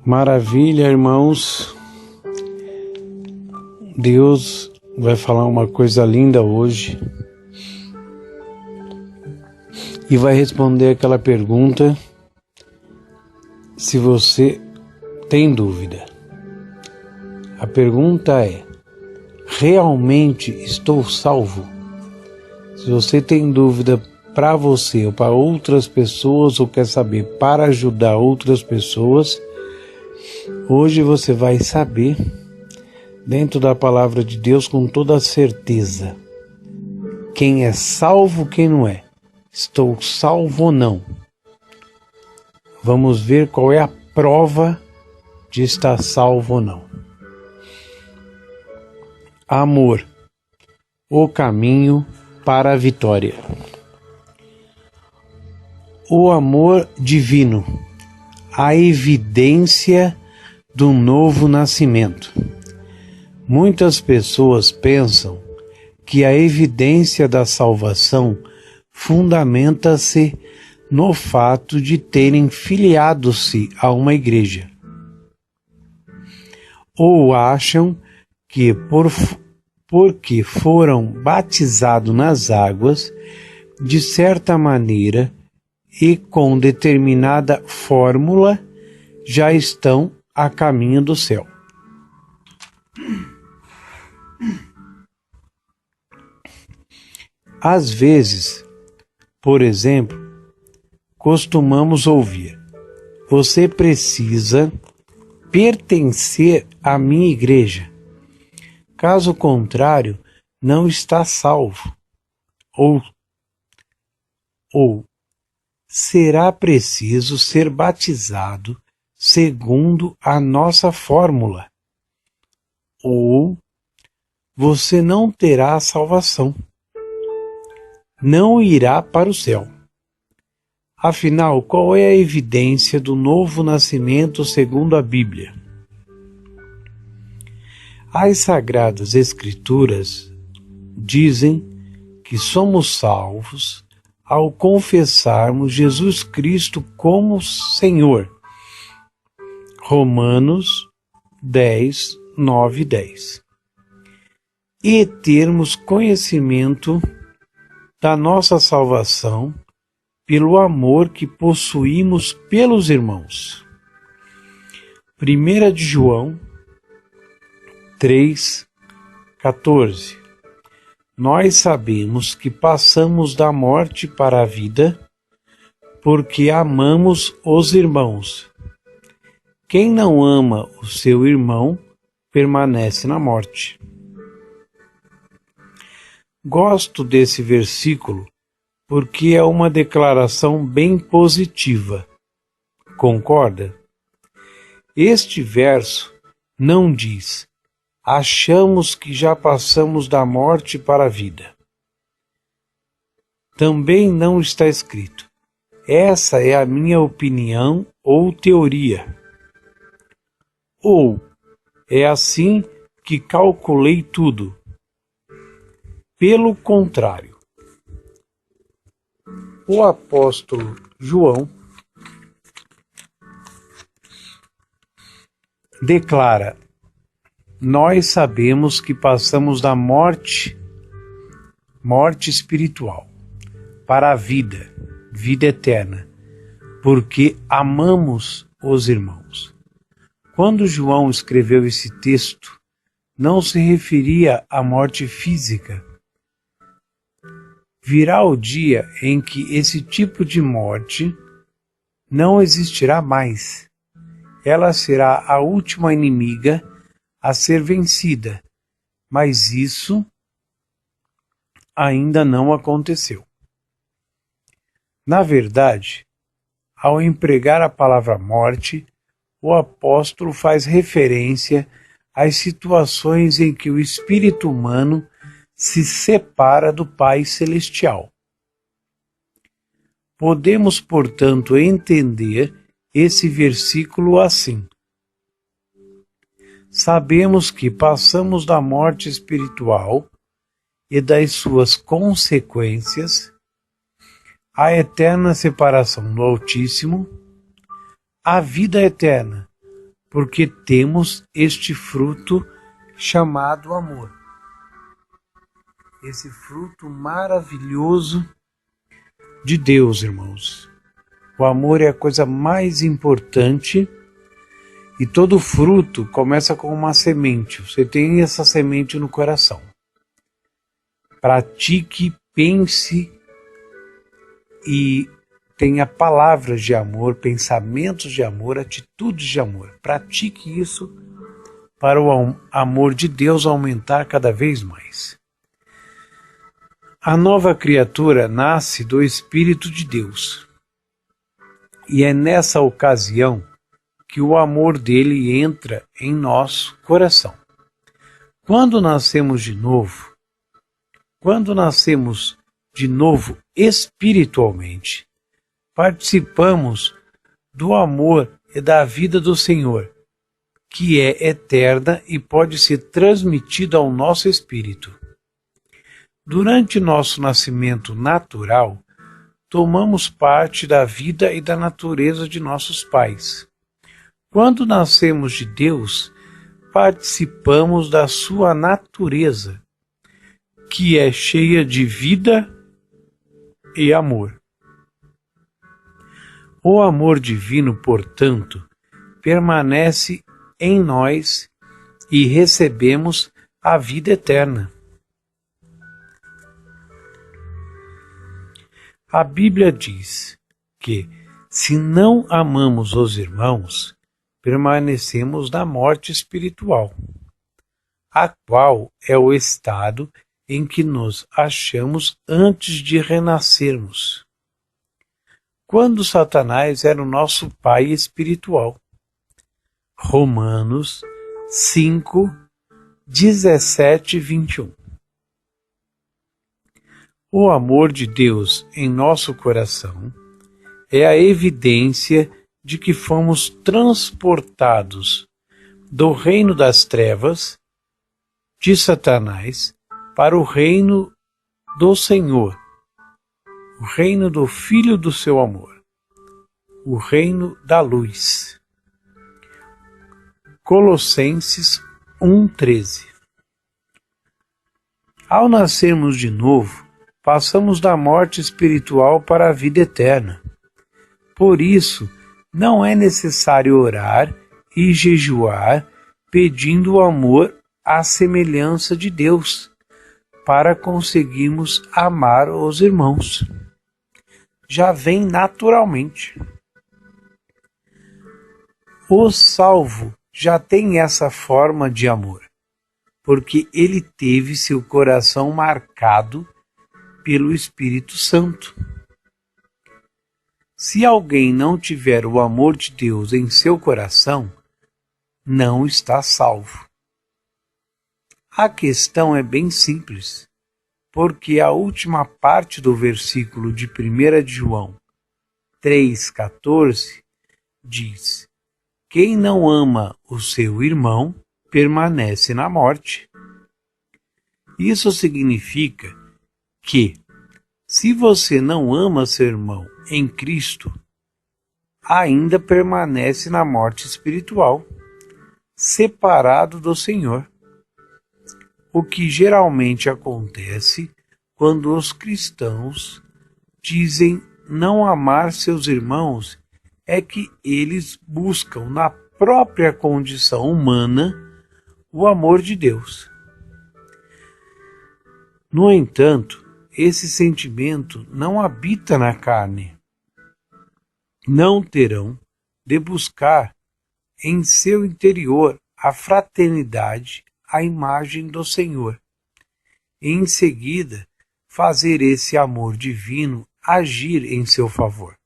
Maravilha, irmãos. Deus vai falar uma coisa linda hoje e vai responder aquela pergunta se você tem dúvida. A pergunta é: realmente estou salvo? Se você tem dúvida para você ou para outras pessoas, ou quer saber para ajudar outras pessoas, hoje você vai saber, dentro da palavra de Deus, com toda a certeza, quem é salvo, quem não é. Estou salvo ou não? Vamos ver qual é a prova de estar salvo ou não. Amor, o caminho para a vitória. O amor divino, a evidência do novo nascimento. Muitas pessoas pensam que a evidência da salvação fundamenta-se no fato de terem filiado-se a uma igreja. Ou acham que porque foram batizados nas águas, de certa maneira e com determinada fórmula, já estão a caminho do céu. Às vezes, por exemplo, costumamos ouvir: você precisa pertencer à minha igreja. Caso contrário, não está salvo. Ou será preciso ser batizado segundo a nossa fórmula. Ou você não terá salvação. Não irá para o céu. Afinal, qual é a evidência do novo nascimento segundo a Bíblia? As Sagradas Escrituras dizem que somos salvos ao confessarmos Jesus Cristo como Senhor. Romanos 10, 9 e 10. E termos conhecimento da nossa salvação pelo amor que possuímos pelos irmãos. 1 de João 3, 14. Nós sabemos que passamos da morte para a vida porque amamos os irmãos. Quem não ama o seu irmão permanece na morte. Gosto desse versículo porque é uma declaração bem positiva. Concorda? Este verso não diz: achamos que já passamos da morte para a vida. Também não está escrito: essa é a minha opinião ou teoria. Ou é assim que calculei tudo. Pelo contrário, o apóstolo João declara: nós sabemos que passamos da morte espiritual, para a vida eterna, porque amamos os irmãos. Quando João escreveu esse texto, não se referia à morte física. Virá o dia em que esse tipo de morte não existirá mais. Ela será a última inimiga a ser vencida, mas isso ainda não aconteceu. Na verdade, ao empregar a palavra morte, o apóstolo faz referência às situações em que o espírito humano se separa do Pai Celestial. Podemos, portanto, entender esse versículo assim: sabemos que passamos da morte espiritual e das suas consequências à eterna separação do Altíssimo, à vida eterna, porque temos este fruto chamado amor. Esse fruto maravilhoso de Deus, irmãos. O amor é a coisa mais importante e todo fruto começa com uma semente. Você tem essa semente no coração. Pratique, pense e tenha palavras de amor, pensamentos de amor, atitudes de amor. Pratique isso para o amor de Deus aumentar cada vez mais. A nova criatura nasce do Espírito de Deus. E é nessa ocasião que o amor dele entra em nosso coração. Quando nascemos de novo espiritualmente, participamos do amor e da vida do Senhor, que é eterna e pode ser transmitida ao nosso espírito. Durante nosso nascimento natural, tomamos parte da vida e da natureza de nossos pais. Quando nascemos de Deus, participamos da sua natureza, que é cheia de vida e amor. O amor divino, portanto, permanece em nós e recebemos a vida eterna. A Bíblia diz que, se não amamos os irmãos, permanecemos na morte espiritual, a qual é o estado em que nos achamos antes de renascermos, quando Satanás era o nosso pai espiritual. Romanos 5, 17 e 21. O amor de Deus em nosso coração é a evidência de que fomos transportados do reino das trevas de Satanás para o reino do Senhor, o reino do Filho do seu amor, o reino da luz. Colossenses 1:13. Ao nascermos de novo, passamos da morte espiritual para a vida eterna. Por isso, não é necessário orar e jejuar pedindo o amor à semelhança de Deus, para conseguirmos amar os irmãos. Já vem naturalmente. O salvo já tem essa forma de amor, porque ele teve seu coração marcado pelo Espírito Santo. Se alguém não tiver o amor de Deus em seu coração, não está salvo. A questão é bem simples, porque a última parte do versículo de 1 de João 3,14 diz: quem não ama o seu irmão permanece na morte. Isso significa que, se você não ama seu irmão em Cristo, ainda permanece na morte espiritual, separado do Senhor. O que geralmente acontece quando os cristãos dizem não amar seus irmãos é que eles buscam na própria condição humana o amor de Deus. No entanto, esse sentimento não habita na carne. Não terão de buscar em seu interior a fraternidade, a imagem do Senhor. E em seguida, fazer esse amor divino agir em seu favor.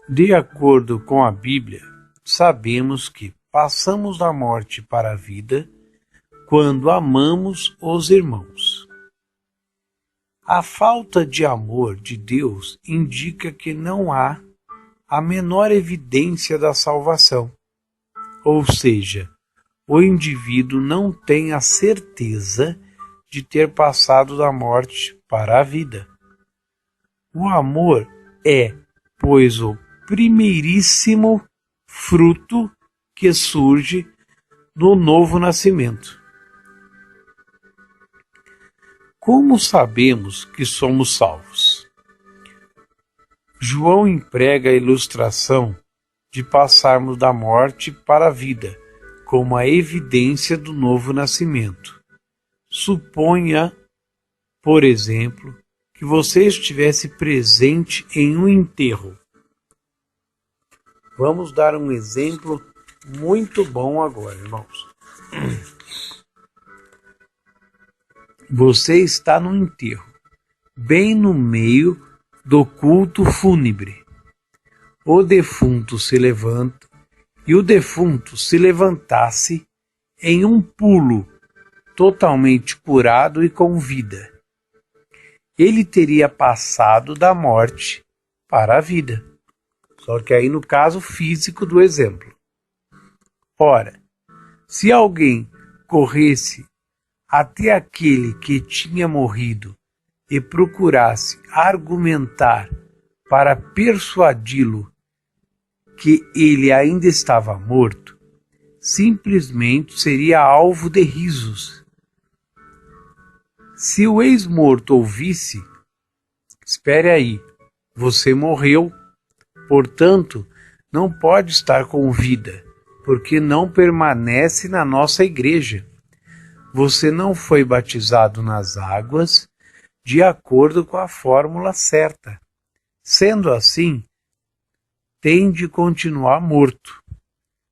De acordo com a Bíblia, sabemos que passamos da morte para a vida quando amamos os irmãos. A falta de amor de Deus indica que não há a menor evidência da salvação, ou seja, o indivíduo não tem a certeza de ter passado da morte para a vida. O amor é, pois, o primeiríssimo fruto que surge no novo nascimento. Como sabemos que somos salvos? João emprega a ilustração de passarmos da morte para a vida, como a evidência do novo nascimento. Suponha, por exemplo, que você estivesse presente em um enterro. Vamos dar um exemplo muito bom agora, irmãos. Você está no enterro, bem no meio do culto fúnebre. O defunto se levanta, e o defunto se levantasse em um pulo, totalmente curado e com vida. Ele teria passado da morte para a vida. Só que aí no caso físico do exemplo. Ora, se alguém corresse até aquele que tinha morrido e procurasse argumentar para persuadi-lo que ele ainda estava morto, simplesmente seria alvo de risos. Se o ex-morto ouvisse: espere aí, você morreu, portanto, não pode estar com vida, porque não permanece na nossa igreja. Você não foi batizado nas águas de acordo com a fórmula certa. Sendo assim, tem de continuar morto.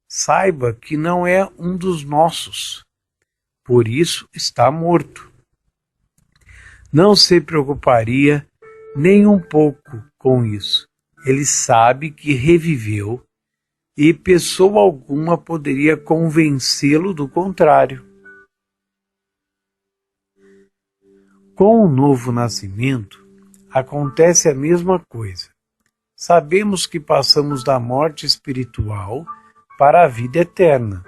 Saiba que não é um dos nossos, por isso está morto. Não se preocuparia nem um pouco com isso. Ele sabe que reviveu e pessoa alguma poderia convencê-lo do contrário. Com o novo nascimento, acontece a mesma coisa. Sabemos que passamos da morte espiritual para a vida eterna.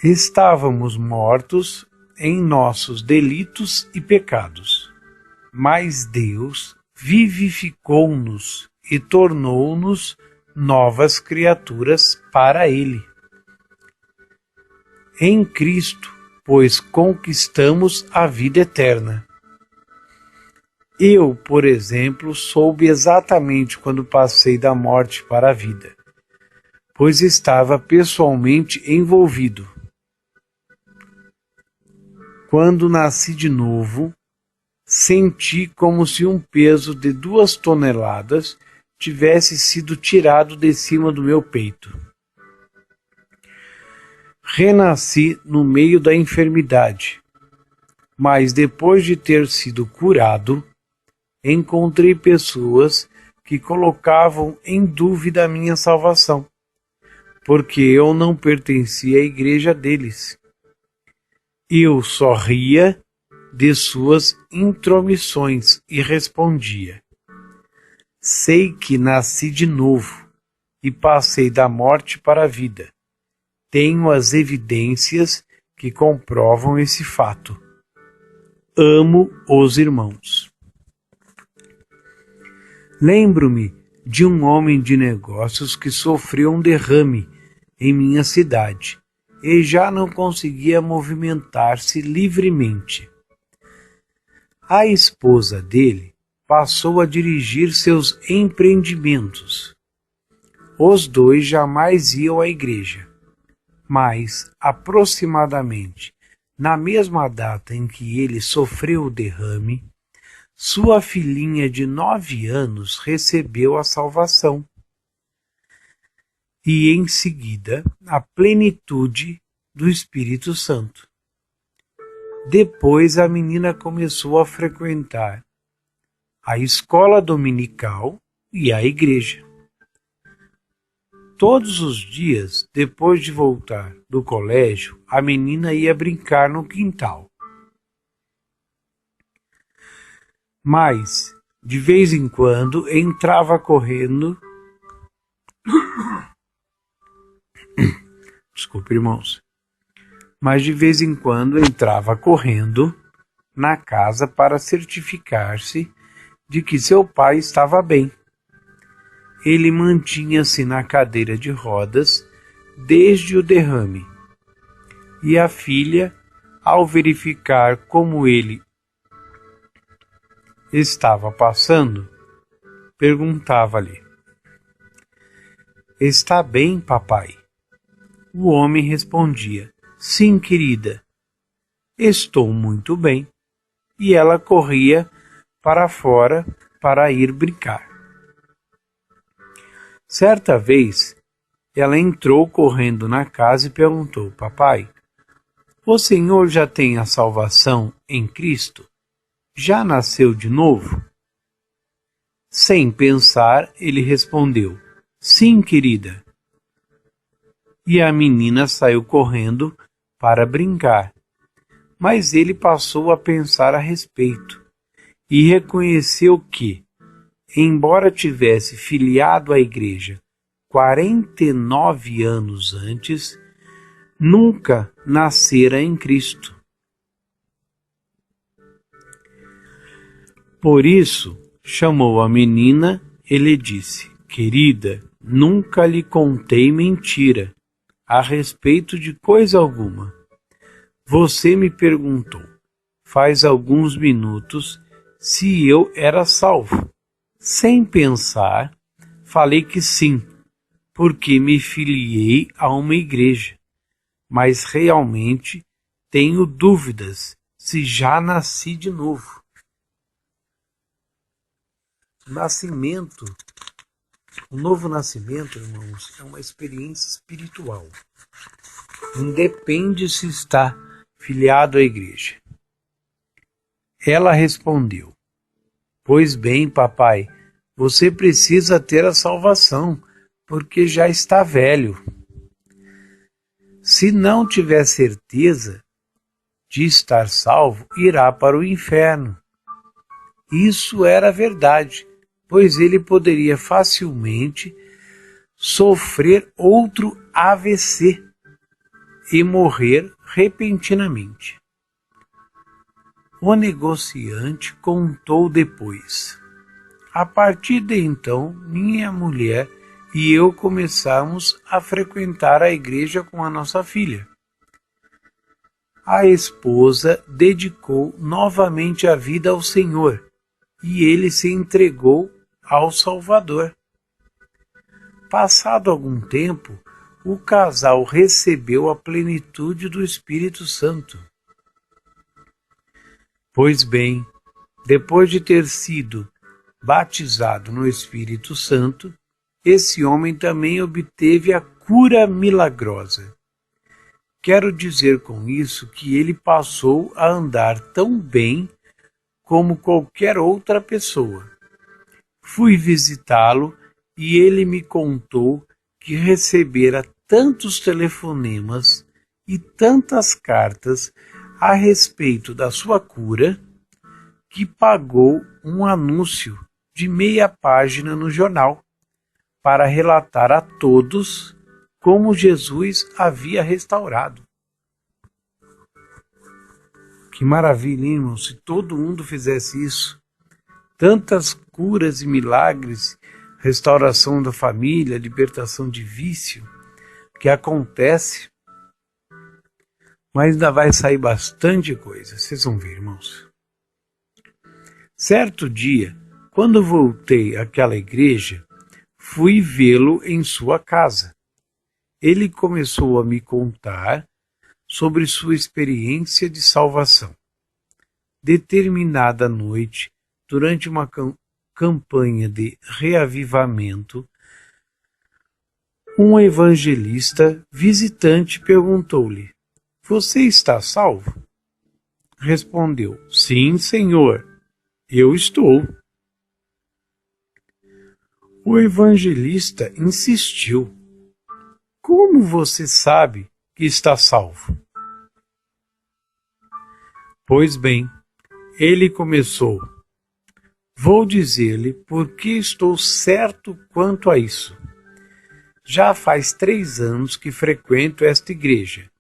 Estávamos mortos em nossos delitos e pecados, mas Deus vivificou-nos e tornou-nos novas criaturas para Ele. Em Cristo, pois conquistamos a vida eterna. Eu, por exemplo, soube exatamente quando passei da morte para a vida, pois estava pessoalmente envolvido. Quando nasci de novo, senti como se um peso de 2 toneladas tivesse sido tirado de cima do meu peito. Renasci no meio da enfermidade, mas depois de ter sido curado, encontrei pessoas que colocavam em dúvida a minha salvação, porque eu não pertencia à igreja deles. Eu só ria de suas intromissões e respondia: sei que nasci de novo e passei da morte para a vida. Tenho as evidências que comprovam esse fato. Amo os irmãos. Lembro-me de um homem de negócios que sofreu um derrame em minha cidade e já não conseguia movimentar-se livremente. A esposa dele passou a dirigir seus empreendimentos. Os dois jamais iam à igreja, mas, aproximadamente na mesma data em que ele sofreu o derrame, sua filhinha de 9 anos recebeu a salvação. E, em seguida, a plenitude do Espírito Santo. Depois a menina começou a frequentar a escola dominical e a igreja. Todos os dias, depois de voltar do colégio, a menina ia brincar no quintal. Mas, de vez em quando, entrava correndo. Desculpe, irmãos. Mas de vez em quando entrava correndo na casa para certificar-se de que seu pai estava bem. ele mantinha-se na cadeira de rodas desde o derrame, e a filha, ao verificar como ele estava passando, perguntava-lhe: "Está bem, papai?" O homem respondia: "Sim, querida, estou muito bem." E ela corria para fora para ir brincar. Certa vez, ela entrou correndo na casa e perguntou: "Papai, o senhor já tem a salvação em Cristo? Já nasceu de novo?" Sem pensar, ele respondeu: "Sim, querida." E a menina saiu correndo para brincar. Mas ele passou a pensar a respeito e reconheceu que, embora tivesse filiado à igreja 49 anos antes, nunca nascera em Cristo. Por isso, chamou a menina e lhe disse: "Querida, nunca lhe contei mentira a respeito de coisa alguma. Você me perguntou, faz alguns minutos, se eu era salvo. Sem pensar, falei que sim, porque me filiei a uma igreja, mas realmente tenho dúvidas se já nasci de novo." O novo nascimento, irmãos, é uma experiência espiritual. Independe se está filiado à igreja. Ela respondeu: "Pois bem, papai, você precisa ter a salvação, porque já está velho. Se não tiver certeza de estar salvo, irá para o inferno." Isso era verdade, pois ele poderia facilmente sofrer outro AVC e morrer repentinamente. O negociante contou depois: "A partir de então, minha mulher e eu começamos a frequentar a igreja com a nossa filha. A esposa dedicou novamente a vida ao Senhor e ele se entregou ao Salvador. Passado algum tempo, o casal recebeu a plenitude do Espírito Santo. Pois bem, depois de ter sido batizado no Espírito Santo, esse homem também obteve a cura milagrosa. Quero dizer com isso que ele passou a andar tão bem como qualquer outra pessoa. Fui visitá-lo e ele me contou que recebera tantos telefonemas e tantas cartas a respeito da sua cura que pagou um anúncio de meia página no jornal para relatar a todos como Jesus havia restaurado." Que maravilha, hein, irmão, se todo mundo fizesse isso. Tantas curas e milagres, restauração da família, libertação de vício, que acontece, mas ainda vai sair bastante coisa, vocês vão ver, irmãos. Certo dia, quando voltei àquela igreja, fui vê-lo em sua casa. Ele começou a me contar sobre sua experiência de salvação. Determinada noite, durante uma campanha de reavivamento, um evangelista visitante perguntou-lhe: "Você está salvo?" Respondeu: "Sim, Senhor, eu estou." O evangelista insistiu: "Como você sabe que está salvo?" Pois bem, ele começou: "Vou dizer-lhe por que estou certo quanto a isso. Já faz 3 anos que frequento esta igreja,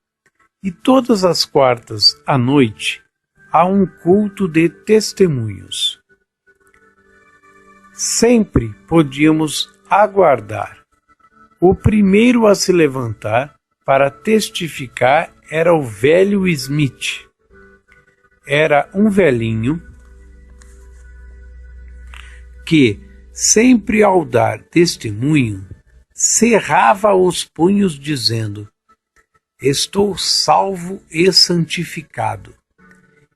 e todas as quartas à noite há um culto de testemunhos. Sempre podíamos aguardar. O primeiro a se levantar para testificar era o velho Smith. Era um velhinho que, sempre ao dar testemunho, cerrava os punhos dizendo: "Estou salvo e santificado."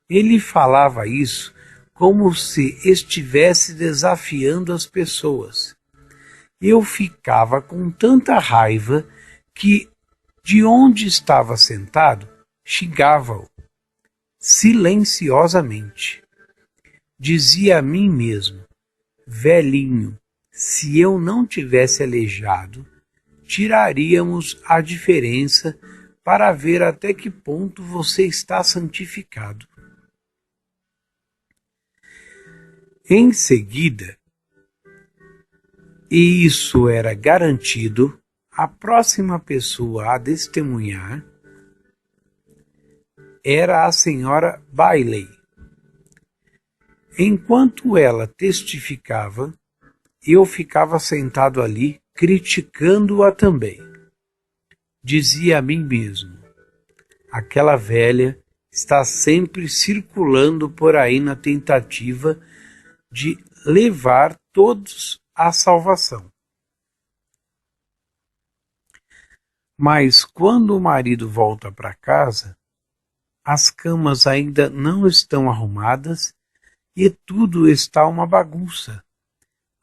Ele falava isso como se estivesse desafiando as pessoas. Eu ficava com tanta raiva que, de onde estava sentado, xingava-o silenciosamente. Dizia a mim mesmo: "Velhinho, se eu não tivesse aleijado, tiraríamos a diferença para ver até que ponto você está santificado." Em seguida, e isso era garantido, a próxima pessoa a testemunhar era a senhora Bailey. Enquanto ela testificava, eu ficava sentado ali, criticando-a também. Dizia a mim mesmo: aquela velha está sempre circulando por aí na tentativa de levar todos à salvação. Mas quando o marido volta para casa, as camas ainda não estão arrumadas e tudo está uma bagunça.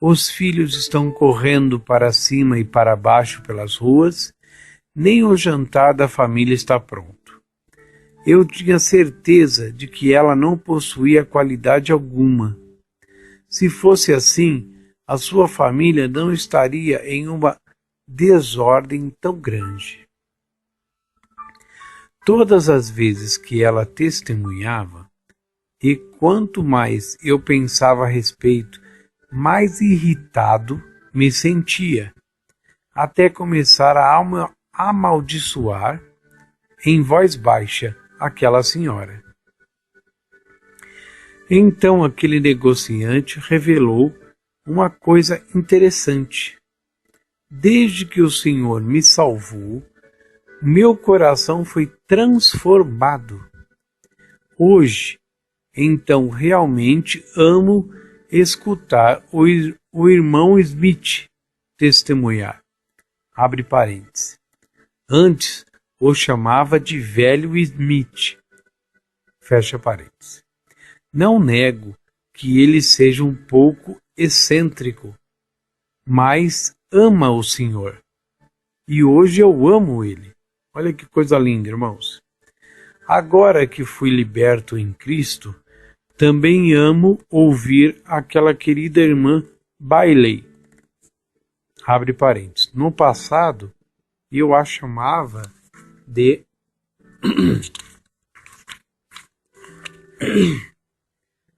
Os filhos estão correndo para cima e para baixo pelas ruas, nem o jantar da família está pronto. Eu tinha certeza de que ela não possuía qualidade alguma. Se fosse assim, a sua família não estaria em uma desordem tão grande. Todas as vezes que ela testemunhava, e quanto mais eu pensava a respeito, mais irritado me sentia, até começar a amaldiçoar em voz baixa aquela senhora. Então aquele negociante revelou uma coisa interessante. Desde que o Senhor me salvou, meu coração foi transformado. Hoje, então, realmente amo escutar o irmão Smith testemunhar. Abre parênteses. Antes, o chamava de velho Smith. Fecha parênteses. Não nego que ele seja um pouco excêntrico, mas ama o Senhor. E hoje eu amo ele. Olha que coisa linda, irmãos. Agora que fui liberto em Cristo, também amo ouvir aquela querida irmã Bailey. Abre parênteses. No passado, eu a chamava de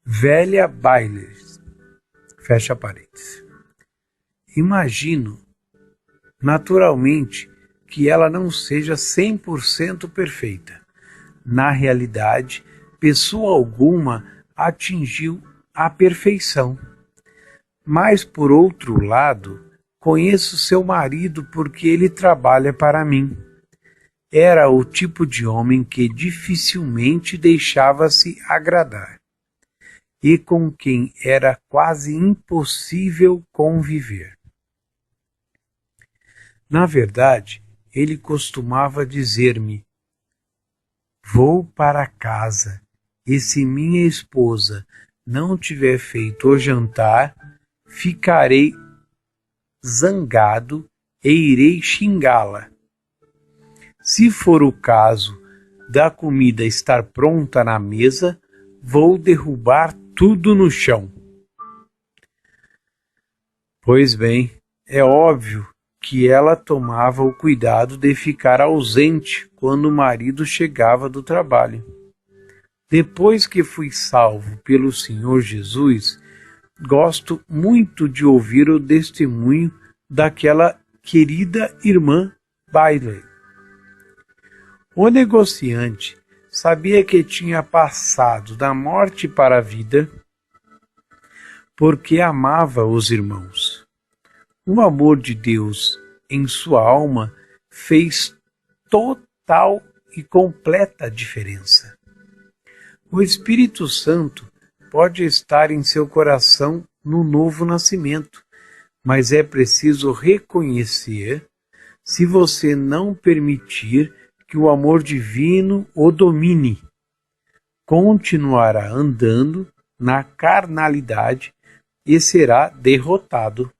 velha Bailey. Fecha parênteses. Imagino, naturalmente, que ela não seja 100% perfeita. Na realidade, pessoa alguma atingiu a perfeição. Mas, por outro lado, conheço seu marido porque ele trabalha para mim. Era o tipo de homem que dificilmente deixava-se agradar e com quem era quase impossível conviver. Na verdade, ele costumava dizer-me: "Vou para casa e se minha esposa não tiver feito o jantar, ficarei zangado e irei xingá-la. Se for o caso da comida estar pronta na mesa, vou derrubar tudo no chão." Pois bem, é óbvio que ela tomava o cuidado de ficar ausente quando o marido chegava do trabalho. Depois que fui salvo pelo Senhor Jesus, gosto muito de ouvir o testemunho daquela querida irmã Bailey. O negociante sabia que tinha passado da morte para a vida porque amava os irmãos. O amor de Deus em sua alma fez total e completa diferença. O Espírito Santo pode estar em seu coração no novo nascimento, mas é preciso reconhecer se você não permitir que o amor divino o domine. Continuará andando na carnalidade e será derrotado.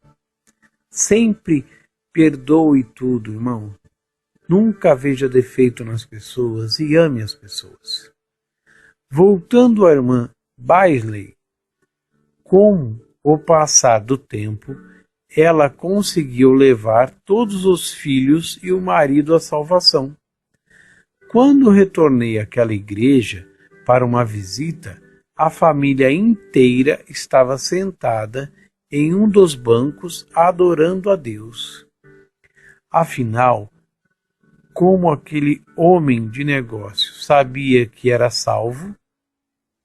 Sempre perdoe tudo, irmão. Nunca veja defeito nas pessoas e ame as pessoas. Voltando à irmã Baisley, com o passar do tempo, ela conseguiu levar todos os filhos e o marido à salvação. Quando retornei àquela igreja para uma visita, a família inteira estava sentada em um dos bancos adorando a Deus. Afinal, como aquele homem de negócio sabia que era salvo,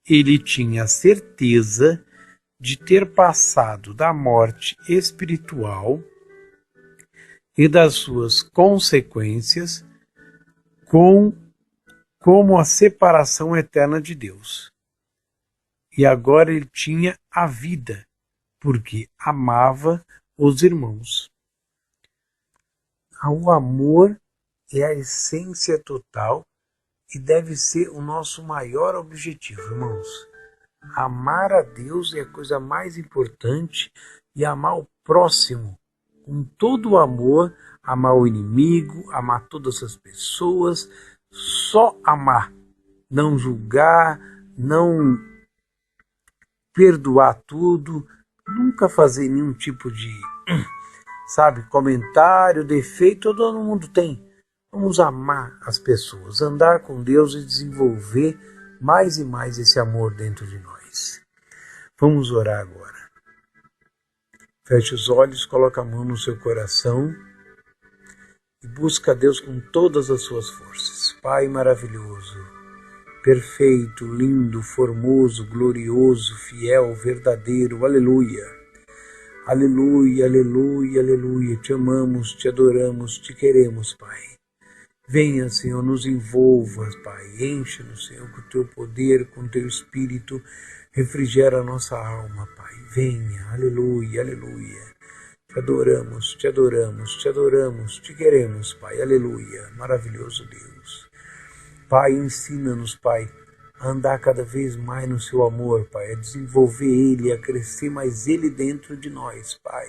ele tinha certeza de ter passado da morte espiritual e das suas consequências como a separação eterna de Deus. E agora ele tinha a vida, porque amava os irmãos. O amor é a essência total e deve ser o nosso maior objetivo, irmãos. Amar a Deus é a coisa mais importante e amar o próximo com todo o amor, amar o inimigo, amar todas as pessoas, só amar, não julgar, não perdoar tudo, nunca fazer nenhum tipo de, comentário, defeito, todo mundo tem. Vamos amar as pessoas, andar com Deus e desenvolver mais e mais esse amor dentro de nós. Vamos orar agora. Feche os olhos, coloca a mão no seu coração e busca a Deus com todas as suas forças. Pai maravilhoso, perfeito, lindo, formoso, glorioso, fiel, verdadeiro, aleluia. Aleluia, aleluia, aleluia. Te amamos, te adoramos, te queremos, Pai. Venha, Senhor, nos envolva, Pai. Enche-nos, Senhor, com o teu poder, com o teu espírito. Refrigera a nossa alma, Pai. Venha, aleluia, aleluia. Te adoramos, te adoramos, te adoramos, te queremos, Pai. Aleluia, maravilhoso Deus. Pai, ensina-nos, Pai, a andar cada vez mais no seu amor, Pai. A desenvolver ele, a crescer mais ele dentro de nós, Pai.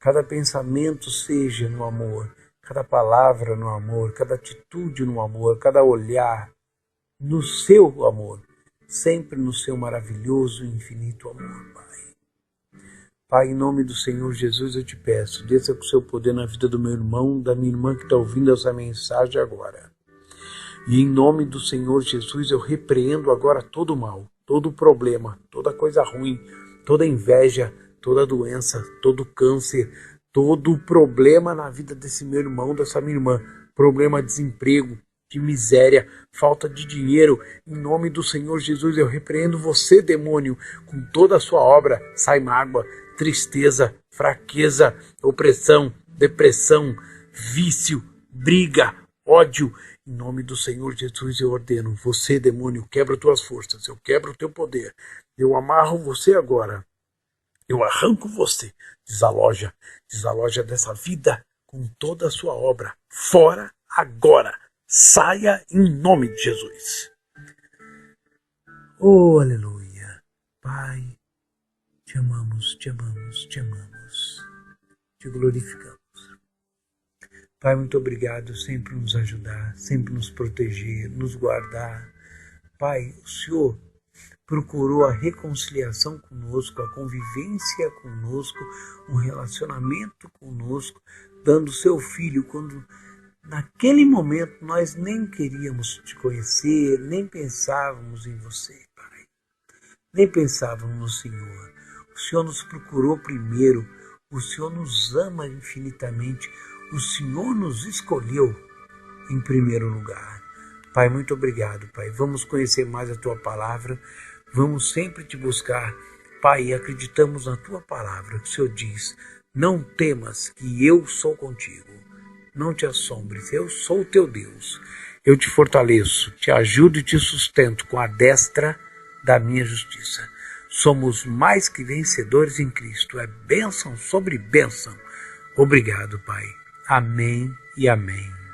Cada pensamento seja no amor. Cada palavra no amor, cada atitude no amor, cada olhar no seu amor, sempre no seu maravilhoso e infinito amor, Pai. Pai, em nome do Senhor Jesus eu te peço, desça com o seu poder na vida do meu irmão, da minha irmã que está ouvindo essa mensagem agora. E em nome do Senhor Jesus eu repreendo agora todo o mal, todo o problema, toda coisa ruim, toda inveja, toda doença, todo câncer, todo o problema na vida desse meu irmão, dessa minha irmã, problema de desemprego, de miséria, falta de dinheiro, em nome do Senhor Jesus eu repreendo você, demônio, com toda a sua obra, sai mágoa, tristeza, fraqueza, opressão, depressão, vício, briga, ódio, em nome do Senhor Jesus eu ordeno, você, demônio, quebra tuas forças, eu quebro o teu poder, eu amarro você agora. Eu arranco você, desaloja dessa vida com toda a sua obra. Fora agora, saia em nome de Jesus. Oh, aleluia. Pai, te amamos, te amamos, te amamos. Te glorificamos. Pai, muito obrigado sempre nos ajudar, sempre nos proteger, nos guardar. Pai, o Senhor procurou a reconciliação conosco, a convivência conosco, um relacionamento conosco, dando seu Filho quando naquele momento nós nem queríamos te conhecer, nem pensávamos em você, Pai. Nem pensávamos no Senhor. O Senhor nos procurou primeiro, o Senhor nos ama infinitamente, o Senhor nos escolheu em primeiro lugar. Pai, muito obrigado, Pai. Vamos conhecer mais a Tua Palavra. Vamos sempre te buscar, Pai, e acreditamos na Tua Palavra, que o Senhor diz, Não temas, que eu sou contigo. Não te assombres, eu sou o teu Deus. Eu te fortaleço, te ajudo e te sustento com a destra da minha justiça. Somos mais que vencedores em Cristo. É bênção sobre bênção. Obrigado, Pai. Amém e amém.